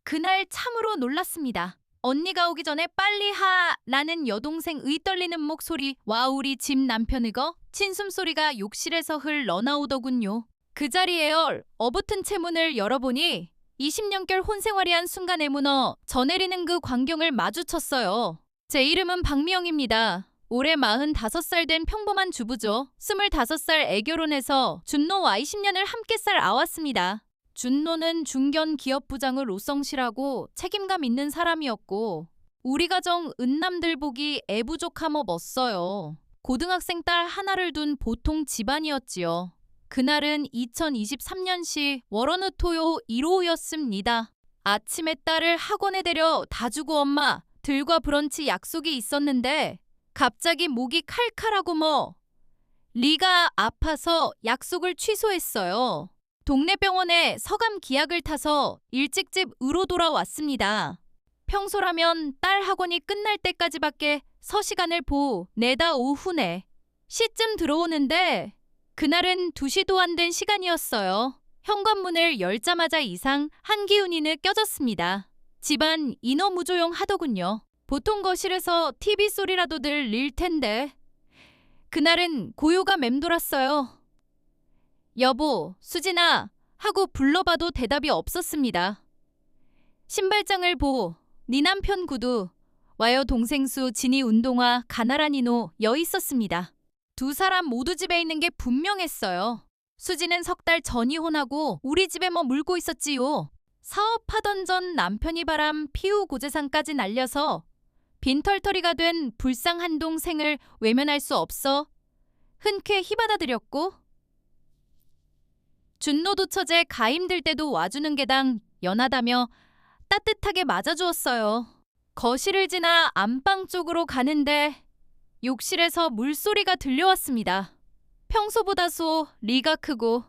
그날 참으로 놀랐습니다. 언니가 오기 전에 빨리 하라는 여동생 의 떨리는 목소리와 우리 집 남편의 친숨소리가 욕실에서 흘러나오더군요. 그 자리에 얼어붙은 채문을 열어보니 20년결 혼생활이 한 순간에 무너 저내리는 그 광경을 마주쳤어요. 제 이름은 박미영입니다. 올해 45살 된 평범한 주부죠. 25살 애결혼해서 준노와 20년을 함께 살 아왔습니다. 준노는 중견 기업 부장을 로성실하고 책임감 있는 사람이었고 우리 가정 은남들 보기 애부족하머 멋어요. 고등학생 딸 하나를 둔 보통 집안이었지요. 그날은 2023년시 월어느 토요 1오후였습니다. 아침에 딸을 학원에 데려 다 주고 엄마 들과 브런치 약속이 있었는데 갑자기 목이 칼칼하고 리가 아파서 약속을 취소했어요. 동네 병원에 서감 기약을 타서 일찍 집으로 돌아왔습니다. 평소라면 딸 학원이 끝날 때까지밖에 서시간을 보내다 오후네 시쯤 들어오는데 그날은 2시도 안 된 시간이었어요. 현관문을 열자마자 이상 한기운이 느껴졌습니다. 집안 인어무조용 하더군요. 보통 거실에서 TV 소리라도 들릴 텐데 그날은 고요가 맴돌았어요. 여보, 수진아 하고 불러봐도 대답이 없었습니다. 신발장을 네 남편 구두 와요 동생수 진이 운동화 가나란히노 여 있었습니다. 두 사람 모두 집에 있는 게 분명했어요. 수진은 3달 전 이혼하고 우리 집에 물고 있었지요. 사업하던 전 남편이 바람 피우 고재산까지 날려서 빈털터리가 된 불쌍한 동생을 외면할 수 없어 흔쾌히 받아들였고 준노도 처제 가 힘들 때도 와주는 게당 연하다며 따뜻하게 맞아주었어요. 거실을 지나 안방 쪽으로 가는데 욕실에서 물소리가 들려왔습니다. 평소보다소 리가 크고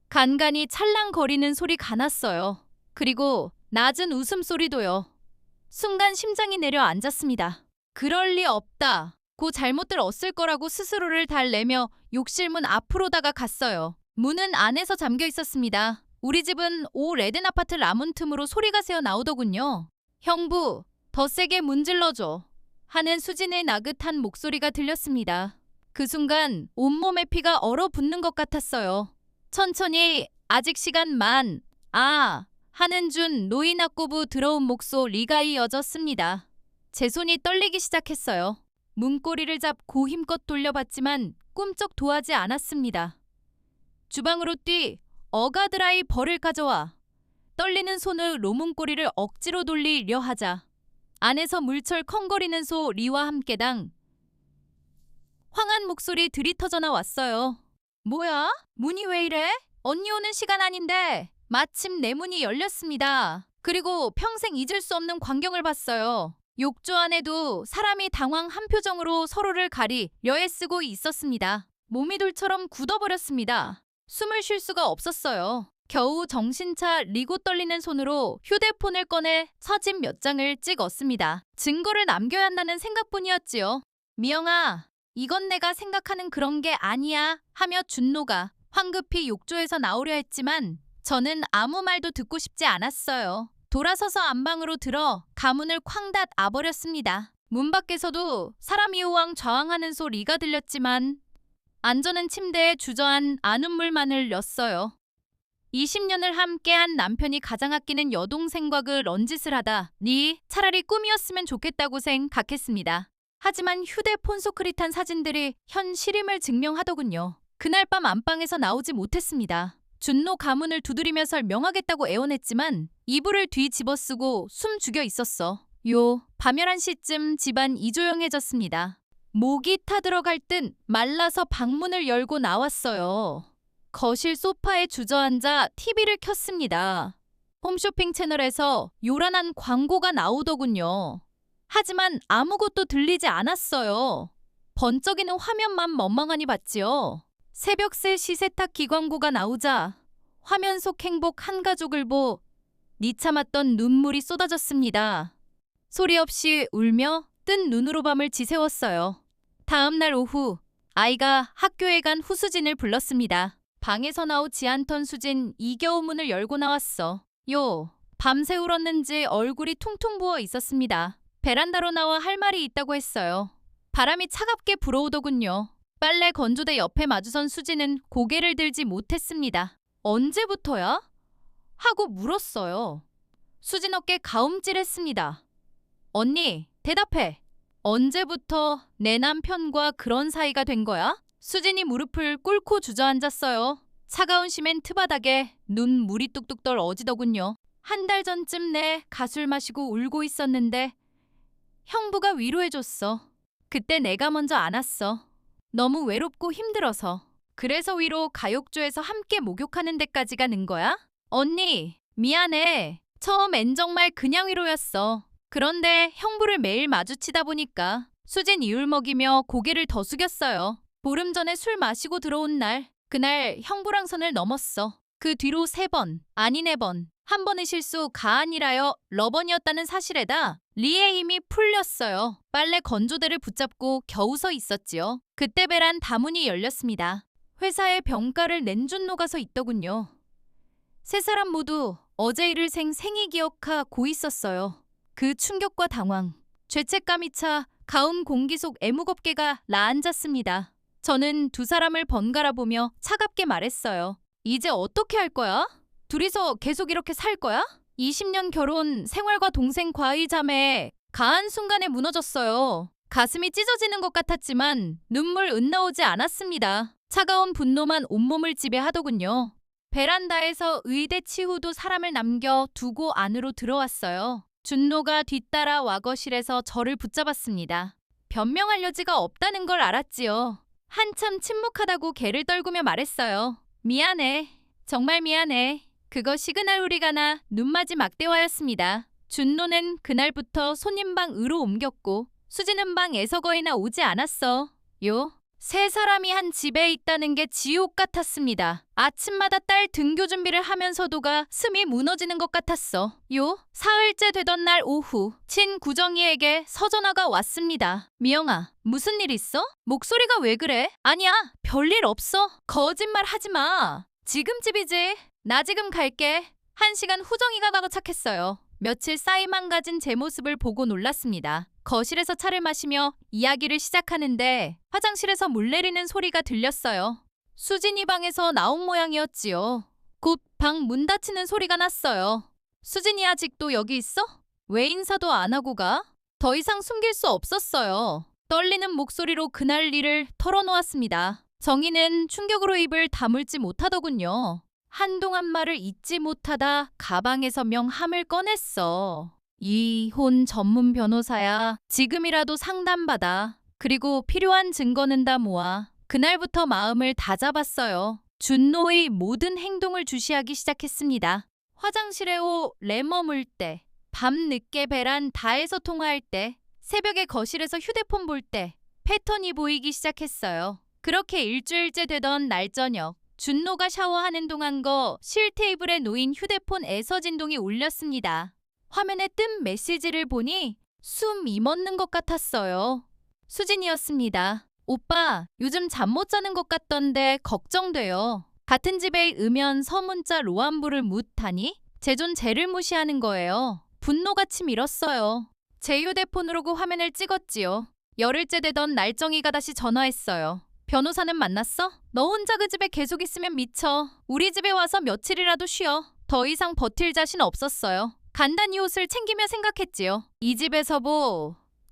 간간히 찰랑거리는 소리가 났어요. 그리고 낮은 웃음소리도요. 순간 심장이 내려앉았습니다. 그럴 리 없다. 고 잘못 들었을 거라고 스스로를 달래며 욕실문 앞으로 다가갔어요. 문은 안에서 잠겨 있었습니다. 우리 집은 오 레덴 아파트 라문 틈으로 소리가 새어 나오더군요. 형부, 더 세게 문질러줘 하는 수진의 나긋한 목소리가 들렸습니다. 그 순간 온몸에 피가 얼어붙는 것 같았어요. 천천히 아직 시간 하는 준 노인 학고부 들어온 목소리가 이어졌습니다. 제 손이 떨리기 시작했어요. 문고리를 잡고 힘껏 돌려봤지만 꿈쩍 도하지 않았습니다. 주방으로 어가드라이 벌을 가져와 떨리는 손을 로문고리를 억지로 돌리려 하자 안에서 물철 컹거리는 소리와 함께당 황한 목소리 들이터져 나왔어요. 뭐야? 문이 왜 이래? 언니 오는 시간 아닌데 마침 내 문이 열렸습니다. 그리고 평생 잊을 수 없는 광경을 봤어요. 욕조 안에도 사람이 당황한 표정으로 서로를 가리려 애쓰고 있었습니다. 몸이 돌처럼 굳어버렸습니다. 숨을 쉴 수가 없었어요. 겨우 정신 차리고 떨리는 손으로 휴대폰을 꺼내 사진 몇 장을 찍었습니다. 증거를 남겨야 한다는 생각뿐이었지요. 미영아, 이건 내가 생각하는 그런 게 아니야 하며 준노가 황급히 욕조에서 나오려 했지만 저는 아무 말도 듣고 싶지 않았어요. 돌아서서 안방으로 들어 가문을 쾅 닫아버렸습니다. 문 밖에서도 사람이 호황좌황하는 소리가 들렸지만 안전은 침대에 주저앉은 눈물만을 렸어요. 20년을 함께한 남편이 가장 아끼는 여동생과 그 런짓을 하다니 차라리 꿈이었으면 좋겠다고 생각했습니다. 하지만 휴대폰 소크릿한 사진들이 현실임을 증명하더군요. 그날 밤 안방에서 나오지 못했습니다. 준노 가문을 두드리며 설명하겠다고 애원했지만 이불을 뒤집어쓰고 숨 죽여 있었어. 밤 11시쯤 집안 이조용해졌습니다. 목이 타들어갈 듯 말라서 방문을 열고 나왔어요. 거실 소파에 주저앉아 TV를 켰습니다. 홈쇼핑 채널에서 요란한 광고가 나오더군요. 하지만 아무것도 들리지 않았어요. 번쩍이는 화면만 멍멍하니 봤지요. 새벽새 시세탁기 광고가 나오자 화면 속 행복 한 가족을 니 참았던 눈물이 쏟아졌습니다. 소리 없이 울며 뜬 눈으로 밤을 지새웠어요. 다음 날 오후 아이가 학교에 간 후수진을 불렀습니다. 방에서 나오지 않던 수진 이 겨우 문을 열고 나왔어. 밤새 울었는지 얼굴이 퉁퉁 부어 있었습니다. 베란다로 나와 할 말이 있다고 했어요. 바람이 차갑게 불어오더군요. 빨래 건조대 옆에 마주선 수지는 고개를 들지 못했습니다. 언제부터야? 하고 물었어요. 수진 어깨 가움찔했습니다. 언니, 대답해. 언제부터 내 남편과 그런 사이가 된 거야? 수진이 무릎을 꿇고 주저앉았어요. 차가운 시멘트 바닥에 눈물이 뚝뚝 떨 어지더군요. 한 달 전쯤 내 가술 마시고 울고 있었는데 형부가 위로해줬어. 그때 내가 먼저 안았어. 너무 외롭고 힘들어서. 그래서 위로 가욕조에서 함께 목욕하는 데까지 가는 거야? 언니, 미안해. 처음엔 정말 그냥 위로였어. 그런데 형부를 매일 마주치다 보니까 수진 이울 먹이며 고개를 더 숙였어요. 보름 전에 술 마시고 들어온 날, 그날 형부랑 선을 넘었어. 그 뒤로 3번, 아니 4번, 한 번의 실수 가안이라여 러번이었다는 사실에다 리의 힘이 풀렸어요. 빨래 건조대를 붙잡고 겨우 서 있었지요. 그때 베란 다문이 열렸습니다. 회사에 병가를 낸 준노가 서 있더군요. 3사람 모두 어제 일을 생생히 기억하고 있었어요. 그 충격과 당황, 죄책감이 차 가운 공기 속 애무겁게가 나앉았습니다. 저는 2사람을 번갈아 보며 차갑게 말했어요. 이제 어떻게 할 거야? 둘이서 계속 이렇게 살 거야? 20년 결혼, 생활과 동생 과의 잠에 가한 순간에 무너졌어요. 가슴이 찢어지는 것 같았지만 눈물 은나오지 않았습니다. 차가운 분노만 온몸을 지배하더군요. 베란다에서 의대 치후도 사람을 남겨 두고 안으로 들어왔어요. 준노가 뒤따라 와거실에서 저를 붙잡았습니다. 변명할 여지가 없다는 걸 알았지요. 한참 침묵하다고 개를 떨구며 말했어요. 미안해. 정말 미안해. 그것이 그날 우리가 나 눈맞이 막대화였습니다. 준노는 그날부터 손님방 으로 옮겼고 수지는 방에서 거의나 오지 않았어. 3사람이 한 집에 있다는 게 지옥 같았습니다. 아침마다 딸 등교 준비를 하면서도가 숨이 무너지는 것 같았어. 사흘째 되던 날 오후 친구정이에게 서전화가 왔습니다. 미영아, 무슨 일 있어? 목소리가 왜 그래? 아니야, 별일 없어. 거짓말 하지 마. 지금 집이지. 나 지금 갈게. 1시간 후 정이가 도착했어요. 며칠 쌓이 망가진 제 모습을 보고 놀랐습니다. 거실에서 차를 마시며 이야기를 시작하는데 화장실에서 물 내리는 소리가 들렸어요. 수진이 방에서 나온 모양이었지요. 곧 방 문 닫히는 소리가 났어요. 수진이 아직도 여기 있어? 왜 인사도 안 하고 가? 더 이상 숨길 수 없었어요. 떨리는 목소리로 그날 일을 털어놓았습니다. 정희는 충격으로 입을 다물지 못하더군요. 한동안 말을 잇지 못하다 가방에서 명함을 꺼냈어. 이혼 전문 변호사야. 지금이라도 상담받아. 그리고 필요한 증거는 다 모아. 그날부터 마음을 다잡았어요. 준노의 모든 행동을 주시하기 시작했습니다. 화장실에 레머물 때, 밤늦게 베란다에서 통화할 때, 새벽에 거실에서 휴대폰 볼 때 패턴이 보이기 시작했어요. 그렇게 일주일째 되던 날 저녁, 준노가 샤워하는 동안 실 테이블에 놓인 휴대폰 애서 진동이 울렸습니다. 화면에 뜬 메시지를 보니 숨 이멎는 것 같았어요. 수진이었습니다. 오빠, 요즘 잠 못 자는 것 같던데 걱정돼요. 같은 집에 으면 서문자 로안부를 묻다니 제존 쟤를 무시하는 거예요. 분노같이 밀었어요. 제 휴대폰으로 그 화면을 찍었지요. 열흘째 되던 날정이가 다시 전화했어요. 변호사는 만났어? 너 혼자 그 집에 계속 있으면 미쳐. 우리 집에 와서 며칠이라도 쉬어. 더 이상 버틸 자신 없었어요. 간단히 옷을 챙기며 생각했지요. 이 집에서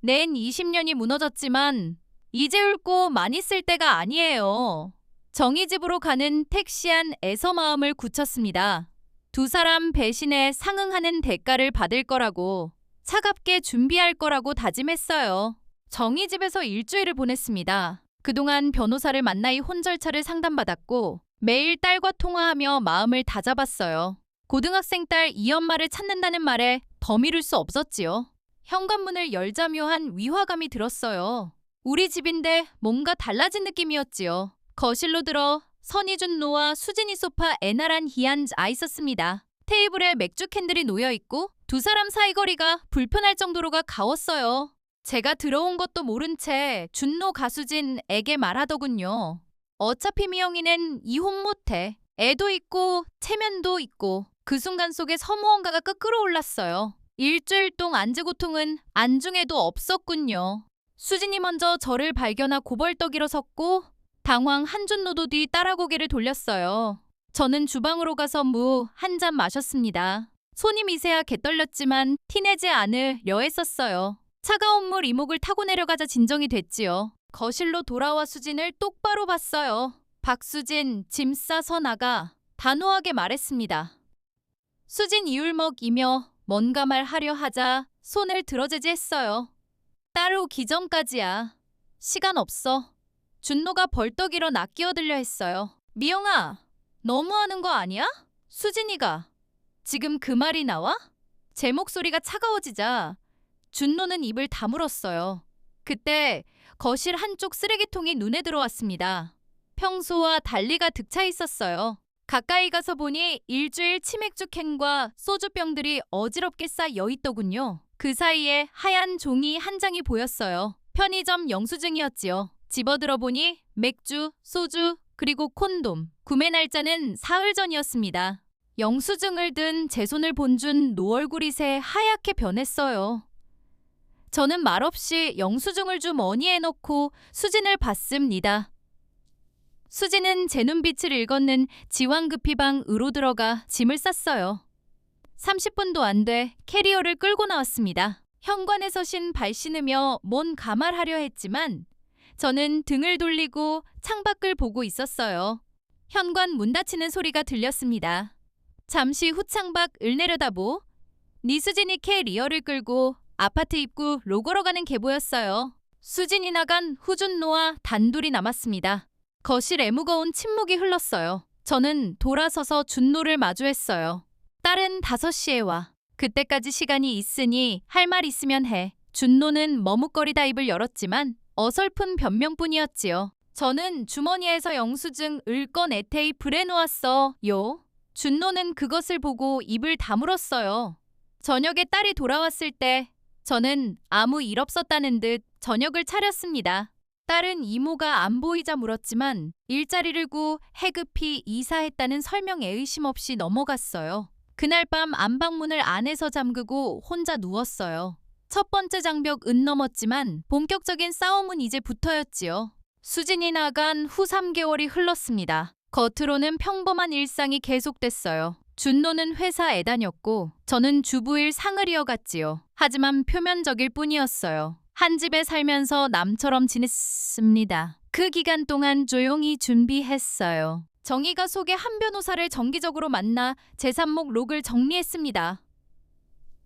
낸 20년이 무너졌지만 이제 울고 많이 쓸 때가 아니에요. 정희 집으로 가는 택시 안에서 마음을 굳혔습니다. 2사람 배신에 상응하는 대가를 받을 거라고, 차갑게 준비할 거라고 다짐했어요. 정희 집에서 일주일을 보냈습니다. 그동안 변호사를 만나이 혼절차를 상담받았고 매일 딸과 통화하며 마음을 다잡았어요. 고등학생 딸 이엄마를 찾는다는 말에 더 미룰 수 없었지요. 현관문을 열자며 한 위화감이 들었어요. 우리 집인데 뭔가 달라진 느낌이었지요. 거실로 들어 선희준노와 수진이 소파 애나란 앉아 있었습니다. 테이블에 맥주 캔들이 놓여있고 2사람 사이 거리가 불편할 정도로가 가웠어요. 제가 들어온 것도 모른 채 준노 가수진에게 말하더군요. 어차피 미영이는 이혼 못해. 애도 있고 체면도 있고 그 순간 속에 서무언가가 끓어올랐어요. 일주일 동안 안재 고통은 안중에도 없었군요. 수진이 먼저 저를 발견하 고벌떡 일어섰고 당황 한준노도 뒤 따라 고개를 돌렸어요. 저는 주방으로 가서 무 한 잔 마셨습니다. 손이 미세하 개떨렸지만 티내지 않을 려했었어요. 차가운 물 이목을 타고 내려가자 진정이 됐지요. 거실로 돌아와 수진을 똑바로 봤어요. 박수진, 짐 싸서 나가 단호하게 말했습니다. 수진 이울먹이며 뭔가 말하려 하자 손을 들어제지했어요. 따로 기전까지야. 시간 없어. 준노가 벌떡 일어나 끼어들려 했어요. 미영아, 너무하는 거 아니야? 수진이가 지금 그 말이 나와? 제 목소리가 차가워지자 준노는 입을 다물었어요. 그때 거실 한쪽 쓰레기통이 눈에 들어왔습니다. 평소와 달리 가득 차 있었어요. 가까이 가서 보니 일주일 치맥주 캔과 소주병들이 어지럽게 쌓여 있더군요. 그 사이에 하얀 종이 한 장이 보였어요. 편의점 영수증이었지요. 집어들어 보니 맥주, 소주, 그리고 콘돔. 구매 날짜는 사흘 전이었습니다. 영수증을 든 제 손을 본준 노얼굴이 새 하얗게 변했어요. 저는 말없이 영수증을 주 머니에 넣고 수진을 봤습니다. 수진은 제 눈빛을 읽었는 지왕급히방으로 들어가 짐을 쌌어요. 30분도 안 돼 캐리어를 끌고 나왔습니다. 현관에 서신 발 신으며 뭔 가말하려 했지만 저는 등을 돌리고 창밖을 보고 있었어요. 현관 문 닫히는 소리가 들렸습니다. 잠시 후 창밖을 내려다보 니수진이 캐리어를 끌고 아파트 입구 로걸어 가는 게 보였어요. 수진이 나간 후준노와 단둘이 남았습니다. 거실에 무거운 침묵이 흘렀어요. 저는 돌아서서 준노를 마주했어요. 딸은 5시에 와. 그때까지 시간이 있으니 할 말 있으면 해. 준노는 머뭇거리다 입을 열었지만 어설픈 변명뿐이었지요. 저는 주머니에서 영수증을 꺼내 테이프에 놓았어요. 준노는 그것을 보고 입을 다물었어요. 저녁에 딸이 돌아왔을 때 저는 아무 일 없었다는 듯 저녁을 차렸습니다. 딸은 이모가 안 보이자 물었지만 일자리를 구 해급히 이사했다는 설명에 의심 없이 넘어갔어요. 그날 밤 안방문을 안에서 잠그고 혼자 누웠어요. 첫 번째 장벽은 넘었지만 본격적인 싸움은 이제부터였지요. 수진이 나간 후 3개월이 흘렀습니다. 겉으로는 평범한 일상이 계속됐어요. 준노는 회사에 다녔고 저는 주부일 상을 이어갔지요. 하지만 표면적일 뿐이었어요. 한 집에 살면서 남처럼 지냈습니다. 그 기간 동안 조용히 준비했어요. 정희가 속의 한 변호사를 정기적으로 만나 제3목 록을 정리했습니다.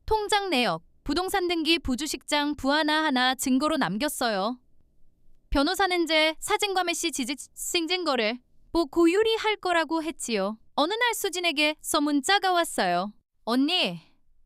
통장 내역, 부동산 등기 부주식장 부 하나하나 증거로 남겼어요. 변호사는 제 사진과 메시 지직 승진거를 고유리 할 거라고 했지요. 어느 날 수진에게 문자가 왔어요. 언니,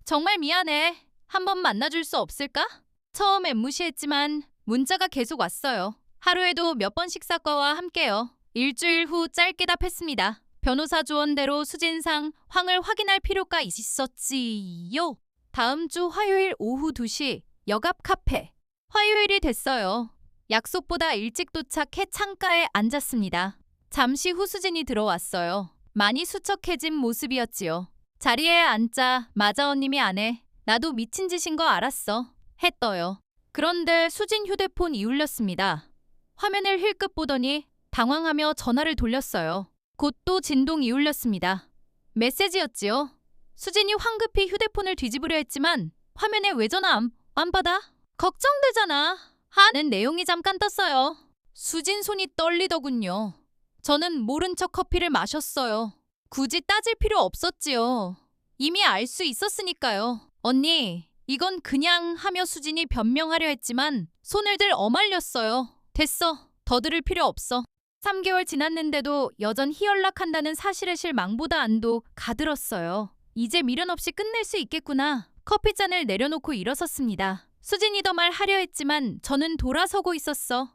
정말 미안해. 한번 만나줄 수 없을까? 처음엔 무시했지만 문자가 계속 왔어요. 하루에도 몇 번씩 사과와 함께요. 일주일 후 짧게 답했습니다. 변호사 조언대로 수진상 황을 확인할 필요가 있었지요. 다음 주 화요일 오후 2시 역 앞 카페. 화요일이 됐어요. 약속보다 일찍 도착해 창가에 앉았습니다. 잠시 후 수진이 들어왔어요. 많이 수척해진 모습이었지요. 자리에 앉자 마자원님이 아내, 나도 미친 짓인 거 알았어. 했어요. 그런데 수진 휴대폰이 울렸습니다. 화면을 힐끗 보더니 당황하며 전화를 돌렸어요. 곧 또 진동이 울렸습니다. 메시지였지요. 수진이 황급히 휴대폰을 뒤집으려 했지만 화면에 왜 전화 안 받아? 걱정되잖아. 하는 내용이 잠깐 떴어요. 수진 손이 떨리더군요. 저는 모른 척 커피를 마셨어요. 굳이 따질 필요 없었지요. 이미 알 수 있었으니까요. 언니, 이건 그냥 하며 수진이 변명하려 했지만 손을 들 어말렸어요. 됐어. 더 들을 필요 없어. 3개월 지났는데도 여전히 연락한다는 사실에 실망보다 안도 가들었어요. 이제 미련 없이 끝낼 수 있겠구나. 커피잔을 내려놓고 일어섰습니다. 수진이 더 말하려 했지만 저는 돌아서고 있었어.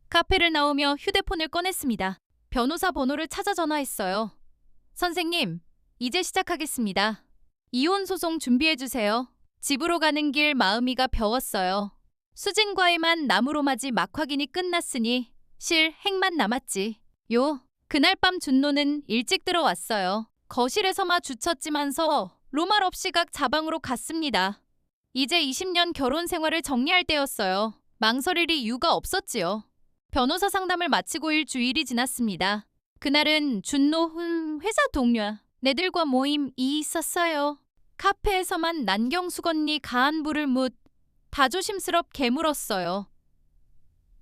카페를 나오며 휴대폰을 꺼냈습니다. 변호사 번호를 찾아 전화했어요. 선생님, 이제 시작하겠습니다. 이혼 소송 준비해주세요. 집으로 가는 길 마음이가 벼웠어요. 수진과의만 나무로마지 막 확인이 끝났으니 실 행만 남았지. 그날 밤 준노는 일찍 들어왔어요. 거실에서 마주쳤지만서 로말 없이 각 자방으로 갔습니다. 이제 20년 결혼 생활을 정리할 때였어요. 망설일 이유가 없었지요. 변호사 상담을 마치고 일주일이 지났습니다. 그날은 준노훈 회사 동료네들과 모임이 있었어요. 카페에서만 난경숙 언니 가안부를 다 조심스럽게 물었어요.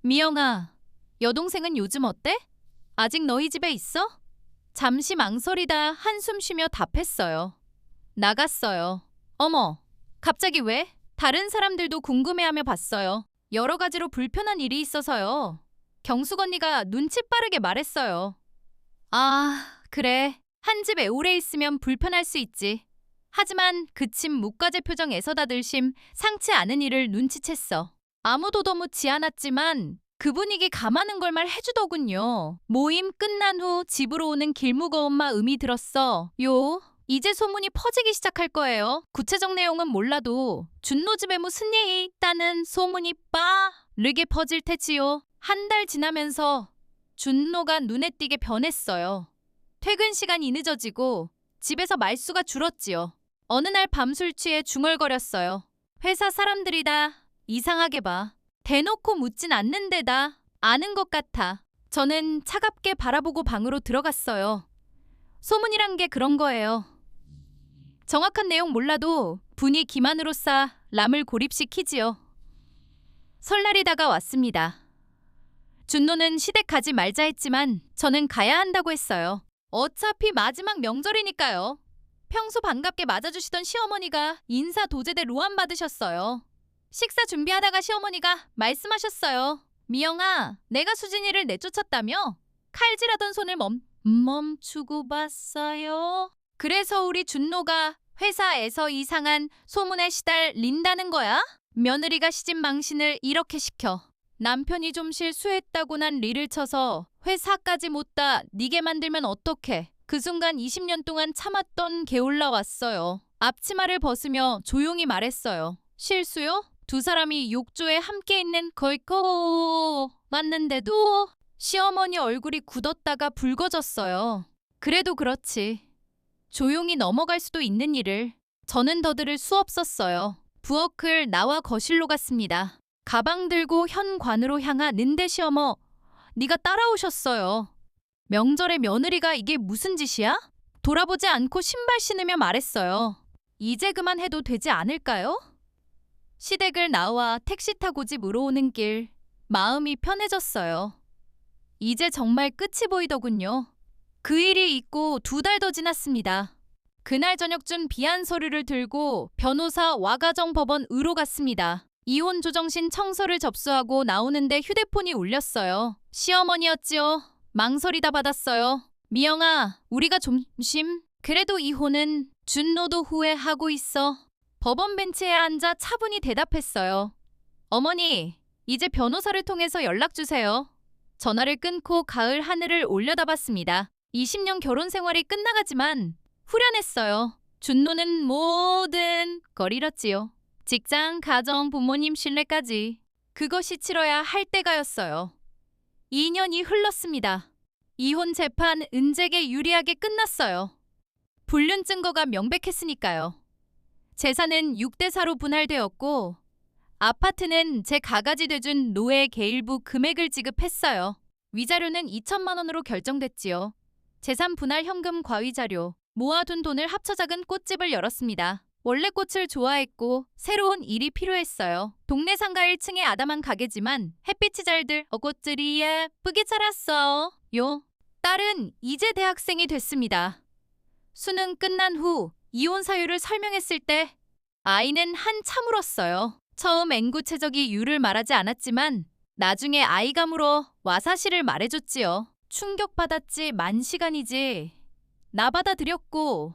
미영아, 여동생은 요즘 어때? 아직 너희 집에 있어? 잠시 망설이다 한숨 쉬며 답했어요. 나갔어요. 어머, 갑자기 왜? 다른 사람들도 궁금해하며 봤어요. 여러 가지로 불편한 일이 있어서요. 경숙 언니가 눈치 빠르게 말했어요. 아, 그래. 한 집에 오래 있으면 불편할 수 있지. 하지만 그친 묵과제 표정 애서다들심 상치 않은 일을 눈치챘어. 아무도 도무지 않았지만 그 분위기 감하는 걸 말해주더군요. 모임 끝난 후 집으로 오는 길 무거운 마음이 들었어. 이제 소문이 퍼지기 시작할 거예요. 구체적 내용은 몰라도 준노 집에 무슨 일이 있다는 소문이 빠르게 퍼질 테지요. 한 달 지나면서 준노가 눈에 띄게 변했어요. 퇴근 시간이 늦어지고 집에서 말수가 줄었지요. 어느 날 밤술 취해 중얼거렸어요. 회사 사람들이 다 이상하게 봐. 대놓고 묻진 않는데다 아는 것 같아. 저는 차갑게 바라보고 방으로 들어갔어요. 소문이란 게 그런 거예요. 정확한 내용 몰라도 분이 기만으로써 남을 고립시키지요. 설날이 다가왔습니다. 준노는 시댁 가지 말자 했지만 저는 가야 한다고 했어요. 어차피 마지막 명절이니까요. 평소 반갑게 맞아주시던 시어머니가 인사 도제대 로안 받으셨어요. 식사 준비하다가 시어머니가 말씀하셨어요. 미영아, 내가 수진이를 내쫓았다며? 칼질하던 손을 멈추고 봤어요. 그래서 우리 준노가 회사에서 이상한 소문에 시달린다는 거야? 며느리가 시집 망신을 이렇게 시켜. 남편이 좀 실수했다고 난 리를 쳐서 회사까지 못다 니게 만들면 어떡해. 그 순간 20년 동안 참았던 게 올라왔어요. 앞치마를 벗으며 조용히 말했어요. 실수요? 두 사람이 욕조에 함께 있는 걸거 맞는데도 시어머니 얼굴이 굳었다가 붉어졌어요. 그래도 그렇지. 조용히 넘어갈 수도 있는 일을 저는 더 들을 수 없었어요. 부엌을 나와 거실로 갔습니다. 가방 들고 현관으로 향하는데 시어머, 네가 따라오셨어요. 명절에 며느리가 이게 무슨 짓이야? 돌아보지 않고 신발 신으며 말했어요. 이제 그만해도 되지 않을까요? 시댁을 나와 택시 타고 집으로 오는 길 마음이 편해졌어요. 이제 정말 끝이 보이더군요. 그 일이 있고 2달 더 지났습니다. 그날 저녁쯤 비한 서류를 들고 변호사 와가정 법원으로 갔습니다. 이혼 조정신 청서를 접수하고 나오는데 휴대폰이 울렸어요. 시어머니였지요. 망설이다 받았어요. 미영아, 우리가 조심. 그래도 이혼은 준노도 후회하고 있어. 법원 벤치에 앉아 차분히 대답했어요. 어머니, 이제 변호사를 통해서 연락 주세요. 전화를 끊고 가을 하늘을 올려다봤습니다. 20년 결혼 생활이 끝나가지만 후련했어요. 준노는 모든 걸 잃었지요. 직장, 가정, 부모님 신뢰까지. 그것이 치러야 할 때가였어요. 2년이 흘렀습니다. 이혼 재판 은재에게 유리하게 끝났어요. 불륜 증거가 명백했으니까요. 재산은 6대4로 분할되었고 아파트는 제 가가지 돼준 노예에게 일부 금액을 지급했어요. 위자료는 2천만 원으로 결정됐지요. 재산 분할 현금 과위 자료, 모아둔 돈을 합쳐 작은 꽃집을 열었습니다. 원래 꽃을 좋아했고 새로운 일이 필요했어요. 동네 상가 1층의 아담한 가게지만 햇빛이 잘 들 꽃들이 예쁘게 자랐어요. 딸은 이제 대학생이 됐습니다. 수능 끝난 후 이혼 사유를 설명했을 때 아이는 한참 울었어요. 처음 앵구체적이 이유를 말하지 않았지만 나중에 아이가 물어 와 사실을 말해줬지요. 충격받았지 만시간이지. 나 받아들였고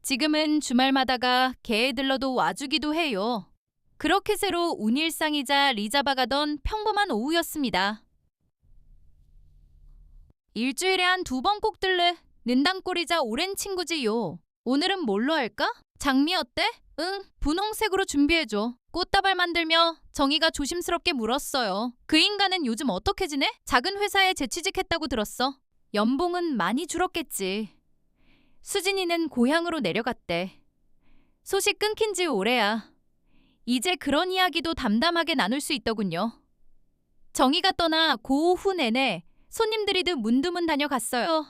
지금은 주말마다가 개에 들러도 와주기도 해요. 그렇게 새로 운일상이자 리잡아가던 평범한 오후였습니다. 일주일에 한 2번 꼭 들르 는당꼴이자 오랜 친구지요. 오늘은 뭘로 할까? 장미 어때? 응, 분홍색으로 준비해줘. 꽃다발 만들며 정희가 조심스럽게 물었어요. 그 인간은 요즘 어떻게 지내? 작은 회사에 재취직했다고 들었어. 연봉은 많이 줄었겠지. 수진이는 고향으로 내려갔대. 소식 끊긴 지 오래야. 이제 그런 이야기도 담담하게 나눌 수 있더군요. 정희가 떠나 그 오후 내내 손님들이 문두문 다녀갔어요.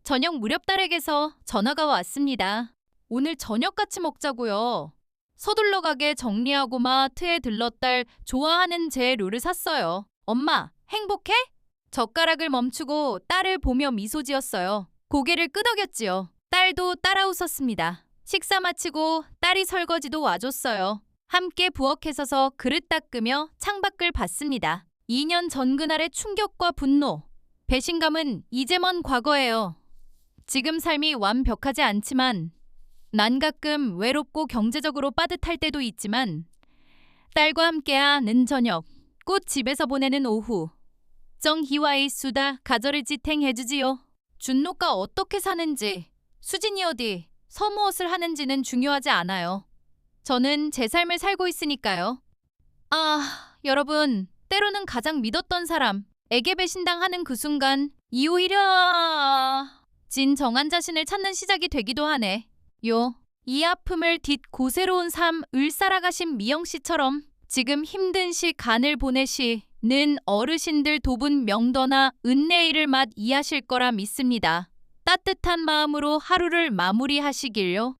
저녁 무렵 딸에게서 전화가 왔습니다. 오늘 저녁 같이 먹자고요. 서둘러 가게 정리하고 마트에 들러 딸 좋아하는 제 류를 샀어요. 엄마, 행복해? 젓가락을 멈추고 딸을 보며 미소 지었어요. 고개를 끄덕였지요. 딸도 따라 웃었습니다. 식사 마치고 딸이 설거지도 와줬어요. 함께 부엌에 서서 그릇 닦으며 창밖을 봤습니다. 2년 전 그날의 충격과 분노, 배신감은 이제 먼 과거예요. 지금 삶이 완벽하지 않지만 난 가끔 외롭고 경제적으로 빠듯할 때도 있지만 딸과 함께하는 저녁, 꽃 집에서 보내는 오후, 정희와의 수다 가절을 지탱해주지요. 준노가 어떻게 사는지, 수진이 어디, 서무엇을 하는지는 중요하지 않아요. 저는 제 삶을 살고 있으니까요. 아, 여러분, 때로는 가장 믿었던 사람에게 배신당하는 그 순간 오히려 진정한 자신을 찾는 시작이 되기도 하네. 이 아픔을 딛고새로운 삶을 살아가신 미영 씨처럼 지금 힘든 시 간을 보내시는 어르신들 두 분 명도나 은혜일을 맛 이하실 거라 믿습니다. 따뜻한 마음으로 하루를 마무리하시길요.